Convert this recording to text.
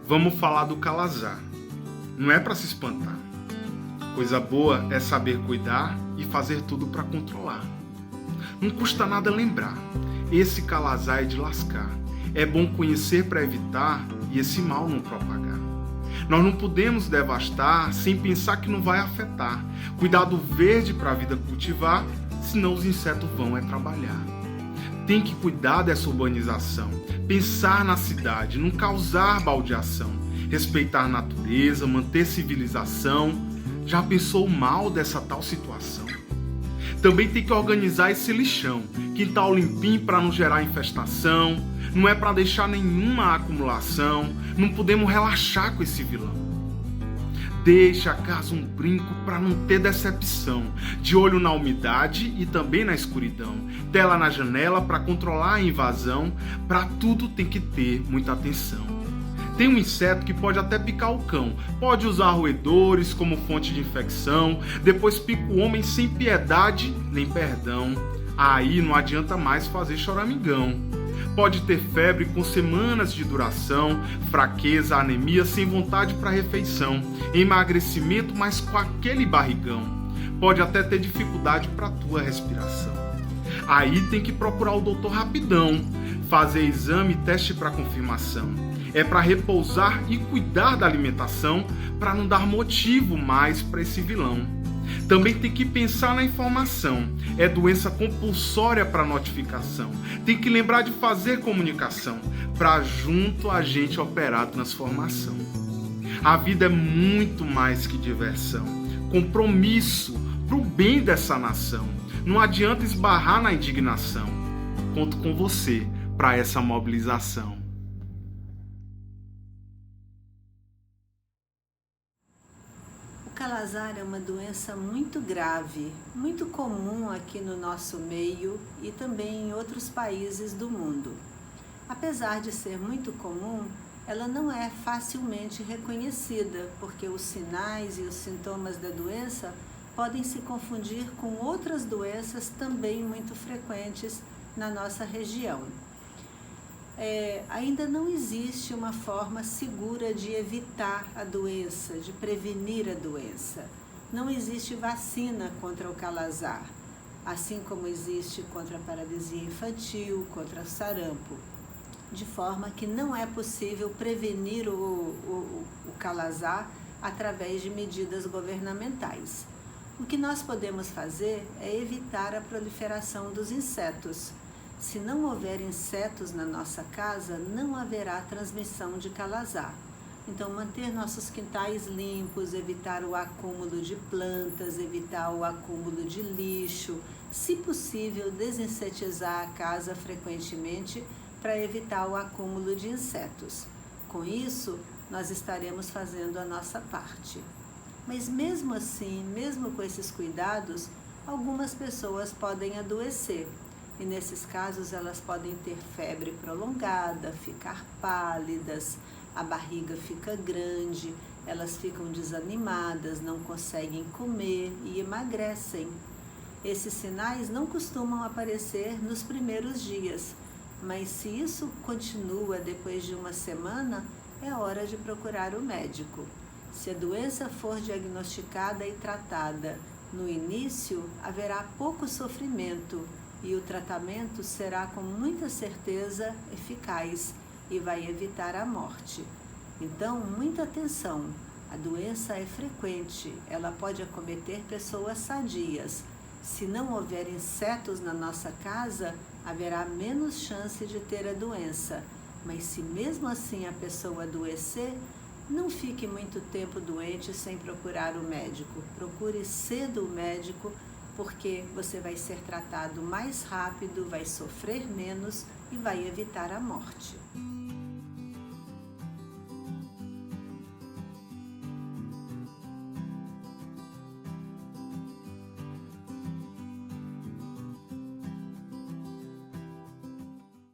Vamos falar do calazar. Não é para se espantar. Coisa boa é saber cuidar e fazer tudo para controlar. Não custa nada lembrar, esse calazar é de lascar. É bom conhecer para evitar e esse mal não propagar. Nós não podemos devastar sem pensar que não vai afetar. Cuidado verde para a vida cultivar, senão os insetos vão trabalhar. Tem que cuidar dessa urbanização, pensar na cidade, não causar baldeação, respeitar a natureza, manter civilização. Já pensou o mal dessa tal situação? Também tem que organizar esse lixão, quintal limpinho para não gerar infestação, não é para deixar nenhuma acumulação, não podemos relaxar com esse vilão. Deixa a casa um brinco para não ter decepção, de olho na umidade e também na escuridão, tela na janela para controlar a invasão, para tudo tem que ter muita atenção. Tem um inseto que pode até picar o cão, pode usar roedores como fonte de infecção, depois pica o homem sem piedade nem perdão. Aí não adianta mais fazer choramingão. Pode ter febre com semanas de duração, fraqueza, anemia, sem vontade para refeição, emagrecimento, mas com aquele barrigão. Pode até ter dificuldade para tua respiração. Aí tem que procurar o doutor rapidão, fazer exame e teste para confirmação. É para repousar e cuidar da alimentação, para não dar motivo mais para esse vilão. Também tem que pensar na informação, é doença compulsória para notificação. Tem que lembrar de fazer comunicação, para junto a gente operar a transformação. A vida é muito mais que diversão, compromisso pro bem dessa nação. Não adianta esbarrar na indignação. Conto com você para essa mobilização. O calazar é uma doença muito grave, muito comum aqui no nosso meio e também em outros países do mundo. Apesar de ser muito comum, ela não é facilmente reconhecida, porque os sinais e os sintomas da doença podem se confundir com outras doenças também muito frequentes na nossa região. Ainda não existe uma forma segura de evitar a doença, de prevenir a doença. Não existe vacina contra o calazar, assim como existe contra a paralisia infantil, contra o sarampo, de forma que não é possível prevenir o calazar através de medidas governamentais. O que nós podemos fazer é evitar a proliferação dos insetos. Se não houver insetos na nossa casa, não haverá transmissão de calazar. Então, manter nossos quintais limpos, evitar o acúmulo de plantas, evitar o acúmulo de lixo, se possível, desinsetizar a casa frequentemente para evitar o acúmulo de insetos. Com isso, nós estaremos fazendo a nossa parte. Mas mesmo assim, mesmo com esses cuidados, algumas pessoas podem adoecer. E nesses casos elas podem ter febre prolongada, ficar pálidas, a barriga fica grande, elas ficam desanimadas, não conseguem comer e emagrecem. Esses sinais não costumam aparecer nos primeiros dias, mas se isso continua depois de uma semana, é hora de procurar o médico. Se a doença for diagnosticada e tratada no início, haverá pouco sofrimento, e o tratamento será com muita certeza eficaz e vai evitar a morte. Então, muita atenção, a doença é frequente, ela pode acometer pessoas sadias. Se não houver insetos na nossa casa, haverá menos chance de ter a doença, mas se mesmo assim a pessoa adoecer, não fique muito tempo doente sem procurar o médico. Procure cedo o médico, porque você vai ser tratado mais rápido, vai sofrer menos e vai evitar a morte.